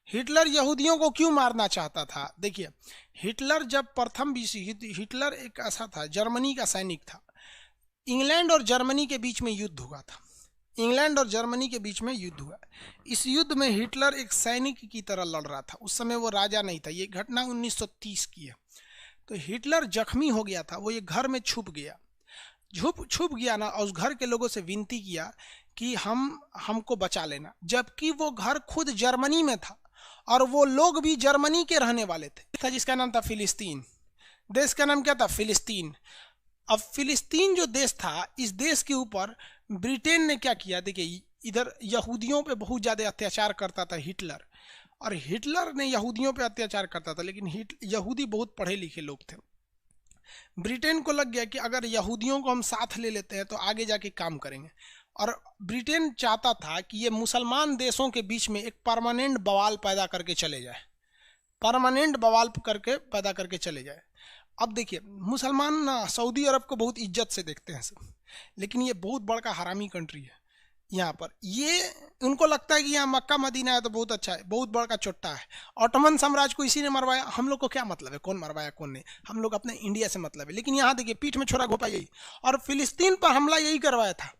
Hitler यहूदियों को क्यों मारना चाहता था? देखिए, हिटलर जब प्रथम विश्व युद्ध, हिटलर एक ऐसा था, जर्मनी का सैनिक था। इंग्लैंड और जर्मनी के बीच में युद्ध हुआ था। इंग्लैंड और जर्मनी के बीच में युद्ध हुआ। इस युद्ध में हिटलर एक सैनिक की तरह लड़ रहा था। उस समय वो राजा नहीं था। ये घटना 1930 की है। तो हिटलर जख्मी हो गया था। वो ये घर में छुप गया। छुप गया ना, और उस घर के लोगों से विनती किया कि हमको बचा लेना, जबकि वो घर खुद जर्मनी में था और वो लोग भी जर्मनी के रहने वाले थे, जिसका नाम था फिलिस्तीन। देश का नाम क्या था? फिलिस्तीन। अब फिलिस्तीन जो देश था, इस देश के ऊपर ब्रिटेन ने क्या किया? देखिए, इधर यहूदियों पे बहुत ज़्यादा अत्याचार करता था हिटलर, और हिटलर ने यहूदियों पे अत्याचार करता था, लेकिन यहूदी बहुत पढ़े लिखे लोग थे। ब्रिटेन को लग गया कि अगर यहूदियों को हम साथ ले लेते हैं तो आगे जाके काम करेंगे, और ब्रिटेन चाहता था कि ये मुसलमान देशों के बीच में एक परमानेंट बवाल पैदा करके चले जाए, परमानेंट बवाल करके पैदा करके चले जाए। अब देखिए, मुसलमान ना सऊदी अरब को बहुत इज्जत से देखते हैं सब, लेकिन ये बहुत बड़ा हरामी कंट्री है। यहाँ पर ये उनको लगता है कि यहाँ मक्का मदीना है तो बहुत अच्छा है, बहुत बड़ा चोट्टा है। ऑटोमन साम्राज्य को इसी ने मरवाया। हम लोग को क्या मतलब है कौन मरवाया कौन नहीं, हम लोग अपने इंडिया से मतलब है। लेकिन यहाँ देखिए, पीठ में छोरा घोपा यही, और फिलिस्तीन पर हमला यही करवाया था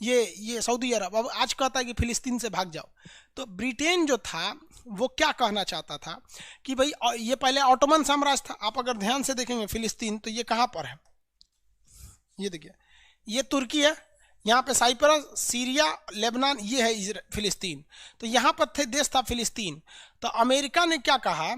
ये सऊदी अरब। अब आज कहता है कि फिलिस्तीन से भाग जाओ। तो ब्रिटेन जो था वो क्या कहना चाहता था कि भाई ये पहले ऑटोमन साम्राज्य था। आप अगर ध्यान से देखेंगे फिलिस्तीन, तो ये कहाँ पर है? ये देखिए, ये तुर्की है, यहाँ पे साइप्रस, सीरिया, लेबनान, ये है फिलिस्तीन। तो यहाँ पर थे देश था फिलिस्तीन। तो अमेरिका ने क्या कहा,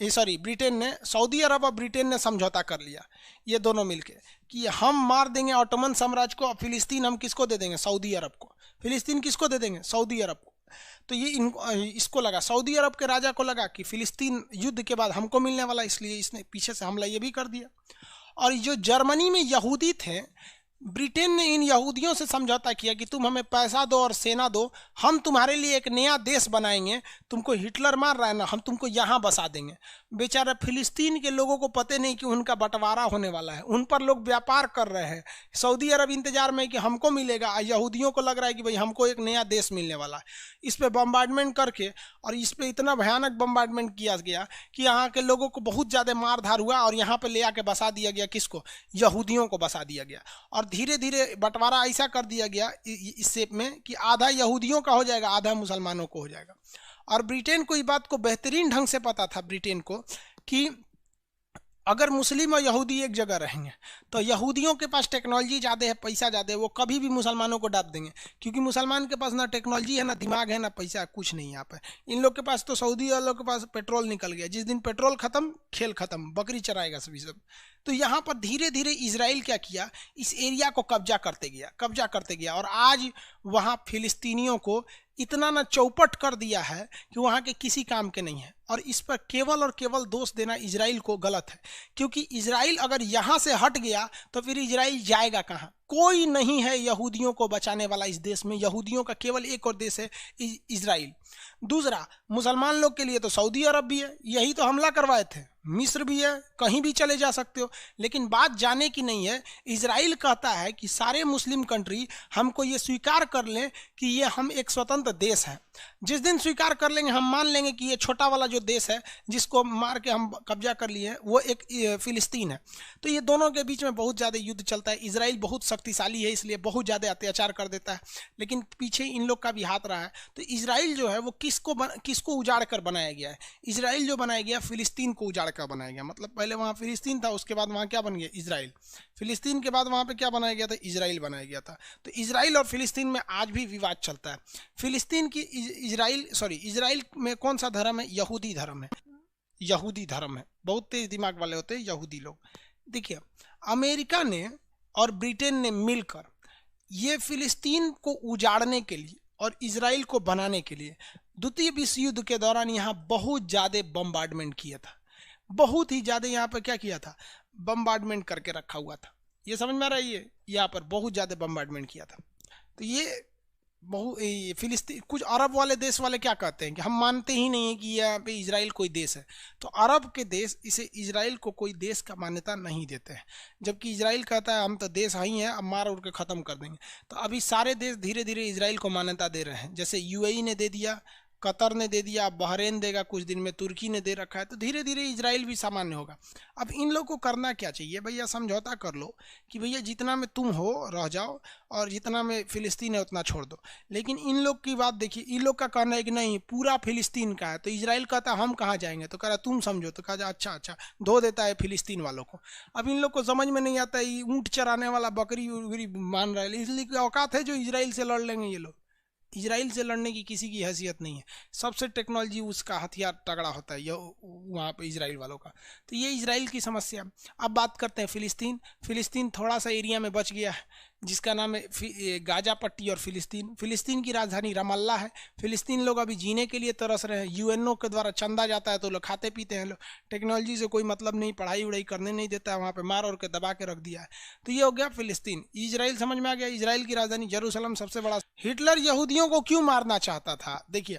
ब्रिटेन ने, सऊदी अरब और ब्रिटेन ने समझौता कर लिया, ये दोनों मिलके, कि हम मार देंगे ऑटोमन साम्राज्य को, और फिलिस्तीन हम किसको दे देंगे? सऊदी अरब को। फिलिस्तीन किसको दे देंगे? सऊदी अरब को। तो ये इसको लगा, सऊदी अरब के राजा को लगा कि फिलिस्तीन युद्ध के बाद हमको मिलने वाला, इसलिए इसने पीछे से हमला ये भी कर दिया। और जो जर्मनी में यहूदी थे, ब्रिटेन ने इन यहूदियों से समझौता किया कि तुम हमें पैसा दो और सेना दो, हम तुम्हारे लिए एक नया देश बनाएंगे, तुमको हिटलर मार रहा है ना, हम तुमको यहाँ बसा देंगे। बेचारा फिलिस्तीन के लोगों को पता नहीं कि उनका बंटवारा होने वाला है, उन पर लोग व्यापार कर रहे हैं। सऊदी अरब इंतजार में कि हमको मिलेगा, यहूदियों को लग रहा है कि भाई हमको एक नया देश मिलने वाला है। इस पर बम्बार्डमेंट करके, और इस पर इतना भयानक बम्बार्डमेंट किया गया कि यहाँ के लोगों को बहुत ज़्यादा मार धार हुआ, और यहाँ पर ले आके बसा दिया गया। किसको? यहूदियों को बसा दिया गया। और धीरे धीरे बंटवारा ऐसा कर दिया गया इस शेप में कि आधा यहूदियों का हो जाएगा, आधा मुसलमानों को हो जाएगा। और ब्रिटेन को इस बात को बेहतरीन ढंग से पता था, ब्रिटेन को, कि अगर मुस्लिम और यहूदी एक जगह रहेंगे तो यहूदियों के पास टेक्नोलॉजी ज़्यादा है, पैसा ज़्यादा है, वो कभी भी मुसलमानों को डांट देंगे, क्योंकि मुसलमान के पास ना टेक्नोलॉजी है, ना दिमाग है, ना पैसा, कुछ नहीं यहाँ पर। इन लोग के पास तो, सऊदी वालों के पास पेट्रोल निकल गया, जिस दिन पेट्रोल खत्म, खेल खत्म, बकरी चराएगा सभी सब। तो यहाँ पर धीरे धीरे इजराइल क्या किया, इस एरिया को कब्जा करते गया, और आज वहाँ फिलिस्तीनियों को इतना ना चौपट कर दिया है कि वहाँ के किसी काम के नहीं है। और इस पर केवल और केवल दोष देना इजराइल को गलत है, क्योंकि इजराइल अगर यहाँ से हट गया तो फिर इजराइल जाएगा कहाँ? कोई नहीं है यहूदियों को बचाने वाला इस देश में। यहूदियों का केवल एक और देश है, इजराइल। दूसरा, मुसलमान लोग के लिए तो सऊदी अरब भी है, यही तो हमला करवाए थे। मिस्र भी है, कहीं भी चले जा सकते हो। लेकिन बात जाने की नहीं है, इजराइल कहता है कि सारे मुस्लिम कंट्री हमको ये स्वीकार कर लें कि ये हम एक स्वतंत्र देश है। जिस दिन स्वीकार कर लेंगे, हम मान लेंगे कि ये छोटा वाला जो देश है जिसको मार के हम कब्जा कर लिए हैं, वो एक फिलिस्तीन है। तो ये दोनों के बीच में बहुत ज़्यादा युद्ध चलता है। इजराइल बहुत शक्तिशाली है, इसलिए बहुत ज़्यादा अत्याचार कर देता है, लेकिन पीछे इन लोग का भी हाथ रहा है। तो इजराइल जो है वो किसको उजाड़ कर बनाया गया है? इजराइल जो बनाया गया, फिलिस्तीन को उजाड़ कर बनाया गया। मतलब पहले वहाँ फिलिस्तीन था, उसके बाद वहाँ क्या बन गया? इजराइल। फिलिस्तीन के बाद वहाँ पे क्या बनाया गया था? इजराइल बनाया गया था। तो इजराइल और फिलिस्तीन में आज भी विवाद चलता है। फिलिस्तीन की इजराइल में कौन सा धर्म है? यहूदी धर्म है। यहूदी धर्म है। बहुत तेज दिमाग वाले होते हैं यहूदी लोग। देखिए, अमेरिका ने और ब्रिटेन ने मिलकर ये फिलिस्तीन को उजाड़ने के लिए और इजराइल को बनाने के लिए द्वितीय विश्व युद्ध के दौरान यहाँ बहुत ज़्यादा बम्बार्डमेंट किया था। बहुत ही ज़्यादा यहाँ पर क्या किया था? बम्बार्डमेंट करके रखा हुआ था। ये समझ में आ रहा है? ये यहाँ पर बहुत ज़्यादा बम्बार्डमेंट किया था। तो ये फिलिस्तीन, कुछ अरब वाले देश वाले क्या कहते हैं कि हम मानते ही नहीं है कि यहाँ पे इजराइल कोई देश है। तो अरब के देश इसे इजराइल को कोई देश का मान्यता नहीं देते हैं, जबकि इजराइल कहता है हम तो देश ही हैं, अब मार उड़ के ख़त्म कर देंगे। तो अभी सारे देश धीरे धीरे इजराइल को मान्यता दे रहे हैं। जैसे यूएई ने दे दिया, कतर ने दे दिया, बहरीन देगा कुछ दिन में, तुर्की ने दे रखा है, तो धीरे धीरे इजराइल भी सामान्य होगा। अब इन लोग को करना क्या चाहिए भैया, समझौता कर लो कि भैया जितना में तुम हो रह जाओ और जितना में फिलिस्तीन है उतना छोड़ दो। लेकिन इन लोग की बात देखिए, इन लोग का कहना है कि नहीं पूरा फिलिस्तीन का है, तो इजराइल कहता हम कहाँ जाएंगे, तो कह रहा तुम समझो, तो कहा अच्छा अच्छा धो देता है फिलिस्तीन वालों को। अब इन लोग को समझ में नहीं आता, ये ऊँट चराने वाला बकरी उकरी मान रहा है, इसलिए औकात है जो इजराइल से लड़ लेंगे ये लोग। इजराइल से लड़ने की किसी की हैसियत नहीं है, सबसे टेक्नोलॉजी उसका हथियार तगड़ा होता है ये वहाँ पे इजराइल वालों का। तो ये इजराइल की समस्या। अब बात करते हैं फिलिस्तीन। फिलिस्तीन थोड़ा सा एरिया में बच गया है जिसका नाम है गाजा पट्टी और फिलिस्तीन। फिलिस्तीन की राजधानी रमल्ला है। फिलिस्तीन लोग अभी जीने के लिए तरस रहे हैं, यूएनओ के द्वारा चंदा जाता है तो लोग खाते पीते हैं, लोग टेक्नोलॉजी से कोई मतलब नहीं, पढ़ाई उड़ाई करने नहीं देता है, वहाँ पे मार और के दबा के रख दिया है। तो ये हो गया फिलिस्तीन। इजराइल समझ में आ गया, इजराइल की राजधानी जेरूसलम सबसे बड़ा। हिटलर यहूदियों को क्यों मारना चाहता था, देखिए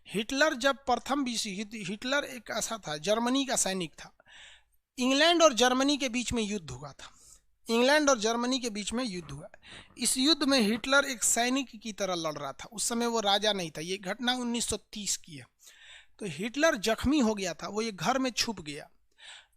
हिटलर जब प्रथम विश्व युद्ध, हिटलर एक ऐसा था, जर्मनी का सैनिक था। इंग्लैंड और जर्मनी के बीच में युद्ध हुआ था, इंग्लैंड और जर्मनी के बीच में युद्ध हुआ। इस युद्ध में हिटलर एक सैनिक की तरह लड़ रहा था, उस समय वो राजा नहीं था, ये घटना 1930 की है। तो हिटलर जख्मी हो गया था, वो ये घर में छुप गया,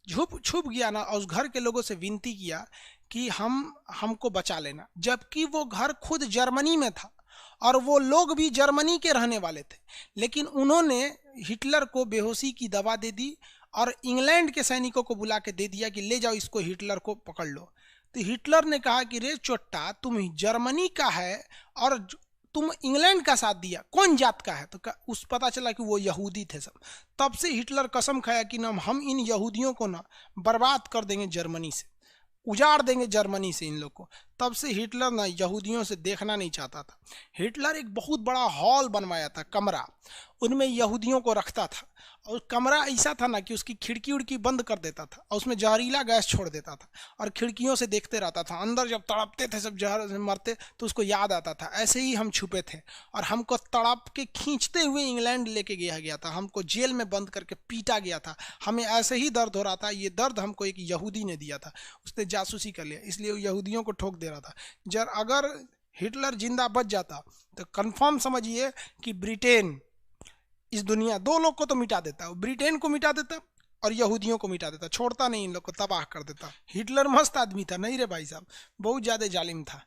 छुप गया ना, और उस घर के लोगों से विनती किया कि हमको बचा लेना, जबकि वो घर खुद जर्मनी में था और वो लोग भी जर्मनी के रहने वाले थे। लेकिन उन्होंने हिटलर को बेहोशी की दवा दे दी और इंग्लैंड के सैनिकों को बुला के दे दिया कि ले जाओ इसको, हिटलर को पकड़ लो। तो हिटलर ने कहा कि रे चोट्टा, तुम जर्मनी का है और तुम इंग्लैंड का साथ दिया, कौन जात का है? तो उस पता चला कि वो यहूदी थे सब। तब से हिटलर कसम खाया कि ना हम इन यहूदियों को ना बर्बाद कर देंगे, जर्मनी से उजाड़ देंगे, जर्मनी से इन लोग को। तब से हिटलर ना यहूदियों से देखना नहीं चाहता था। हिटलर एक बहुत बड़ा हॉल बनवाया था, कमरा, उनमें यहूदियों को रखता था, और कमरा ऐसा था ना कि उसकी खिड़की उड़की बंद कर देता था और उसमें जहरीला गैस छोड़ देता था और खिड़कियों से देखते रहता था। अंदर जब तड़पते थे सब, जहर से मरते, तो उसको याद आता था ऐसे ही हम छुपे थे और हमको तड़प के खींचते हुए इंग्लैंड लेके गया था, हमको जेल में बंद करके पीटा गया था, हमें ऐसे ही दर्द हो रहा था। ये दर्द हमको एक यहूदी ने दिया था, उसने जासूसी कर लिया, इसलिए वो यहूदियों को ठोक दे रहा था। अगर हिटलर जिंदा बच जाता तो कंफर्म समझिए कि ब्रिटेन इस दुनिया, दो लोग को तो मिटा देता, ब्रिटेन को मिटा देता और यहूदियों को मिटा देता, छोड़ता नहीं, इन लोग को तबाह कर देता। हिटलर मस्त आदमी था, नहीं रे भाई साहब, बहुत ज़्यादा जालिम था।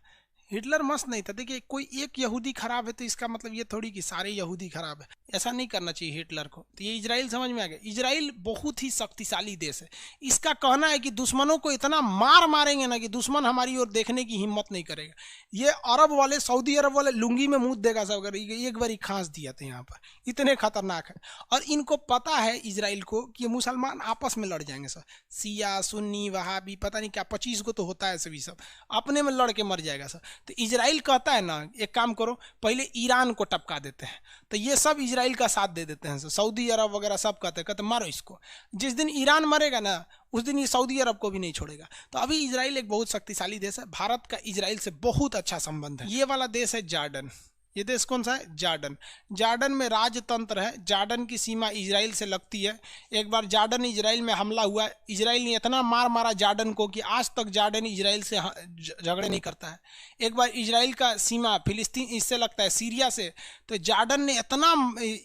हिटलर मस्त नहीं था। देखिए कोई एक यहूदी खराब है तो इसका मतलब ये थोड़ी कि सारे यहूदी खराब है, ऐसा नहीं करना चाहिए हिटलर को। तो ये इजराइल समझ में आ गया। इजराइल बहुत ही शक्तिशाली देश है। इसका कहना है कि दुश्मनों को इतना मारेंगे ना कि दुश्मन हमारी ओर देखने की हिम्मत नहीं करेगा। ये अरब वाले, सऊदी अरब वाले लुंगी में मुंह देगा सब, अगर एक बार खांस दिया था यहाँ पर, इतने खतरनाक है। और इनको पता है इजराइल को कि ये मुसलमान आपस में लड़ जाएंगे सब, सिया सुन्नी वहाबी पता नहीं क्या 25 को तो होता है, सभी सब अपने में लड़ के मर जाएगा सब। तो इजराइल कहता है ना, एक काम करो पहले ईरान को टपका देते हैं, तो ये सब इजराइल का साथ दे देते हैं। सऊदी अरब वगैरह सब कहते मारो इसको। जिस दिन ईरान मरेगा ना उस दिन ये सऊदी अरब को भी नहीं छोड़ेगा। तो अभी इजराइल एक बहुत शक्तिशाली देश है। भारत का इजराइल से बहुत अच्छा संबंध है। ये वाला देश है जॉर्डन। ये देश कौन सा है? जॉर्डन। जॉर्डन में राजतंत्र है, जॉर्डन की सीमा इजराइल से लगती है। एक बार जॉर्डन इजराइल में हमला हुआ, इजराइल ने इतना मारा जॉर्डन को कि आज तक जॉर्डन इजराइल से झगड़े नहीं करता है। एक बार इजराइल का सीमा फिलिस्तीन इससे लगता है सीरिया से, तो जॉर्डन ने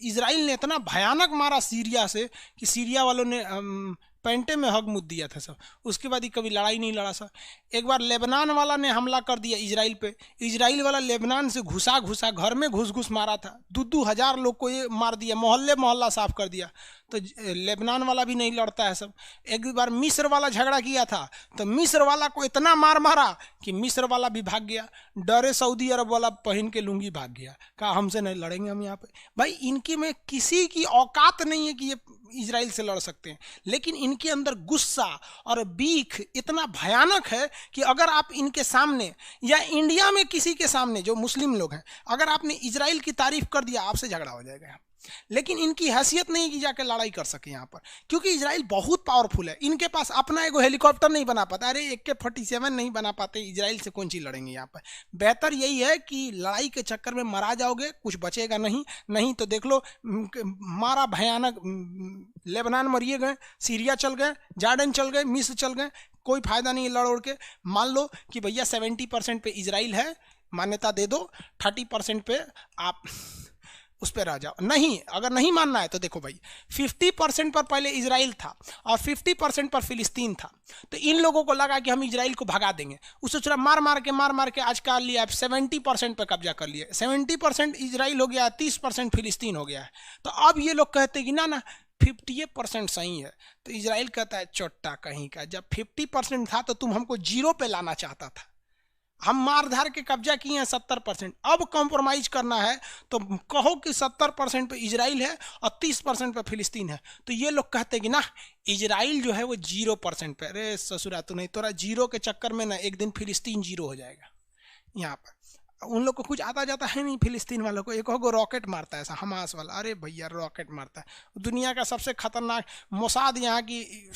इजराइल ने इतना भयानक मारा सीरिया से कि सीरिया वालों ने पैंटे में हग मुद दिया था सब। उसके बाद ही कभी लड़ाई नहीं लड़ा सर। एक बार लेबनान वाला ने हमला कर दिया इजराइल पे, इजराइल वाला लेबनान से घुसा घर में घुस मारा था, 2,000 लोग को ये मार दिया, मोहल्ला साफ कर दिया। तो लेबनान वाला भी नहीं लड़ता है सब। एक बार मिस्र वाला झगड़ा किया था, तो मिस्र वाला को इतना मारा कि मिस्र वाला भी भाग गया, डरे सऊदी अरब वाला पहन के लुंगी भाग गया, कहा हमसे नहीं लड़ेंगे हम यहाँ पे। भाई इनके में किसी की औकात नहीं है कि ये इजराइल से लड़ सकते हैं, लेकिन इनके अंदर गुस्सा और बीख इतना भयानक है कि अगर आप इनके सामने या इंडिया में किसी के सामने जो मुस्लिम लोग हैं, अगर आपने इजराइल की तारीफ कर दिया आपसे झगड़ा हो जाएगा। लेकिन इनकी हैसियत नहीं कि जाकर लड़ाई कर सके यहाँ पर, क्योंकि इजराइल बहुत पावरफुल है। इनके पास अपना एगो हेलीकॉप्टर नहीं बना पाता, अरे AK-47 नहीं बना पाते, इजराइल से कौन चीज लड़ेंगे यहाँ पर। बेहतर यही है कि लड़ाई के चक्कर में मरा जाओगे, कुछ बचेगा नहीं तो देख लो मारा भयानक, लेबनान मरिए गए, सीरिया चल गए, जॉर्डन चल गए, मिस्र चल गए, कोई फायदा नहीं लड़ उड़ के। मान लो कि भैया 70% पे इजराइल है, मान्यता दे दो, 30% पे आप उस पर रह जाओ। नहीं, अगर नहीं मानना है तो देखो भाई, 50% पर पहले इजराइल था और 50% पर फिलिस्तीन था। तो इन लोगों को लगा कि हम इजराइल को भगा देंगे, उसे थोड़ा मार मार के आज कर लिया, 70% पर कब्जा कर लिया। 70% इजराइल हो गया, 30% फिलिस्तीन हो गया है। तो अब ये लोग कहते कि ना 50% सही है। तो इजराइल कहता है चोट्टा कहीं का, जब 50% था तो तुम हमको 0 पे लाना चाहता था, हम मार धार के कब्जा किए हैं 70%, अब कॉम्प्रोमाइज करना है तो कहो कि 70% पे इजराइल है और 30% पे फिलिस्तीन है। तो ये लोग कहते कि ना इजराइल जो है वो 0% पे। अरे ससुरा तो नहीं, तोरा 0 के चक्कर में ना एक दिन फिलिस्तीन 0 हो जाएगा। यहाँ पर उन लोग को कुछ आता जाता है नहीं, फिलिस्तीन वालों को एक हो रॉकेट मारता है ऐसा हमास वाला। अरे भैया रॉकेट मारता है, दुनिया का सबसे खतरनाक मोसाद यहाँ की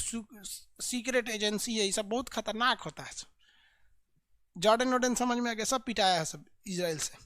सीक्रेट एजेंसी है, ये सब बहुत खतरनाक होता है। जॉर्डन वॉर्डन समझ में आ गया, सब पिटाया है सब इजराइल से।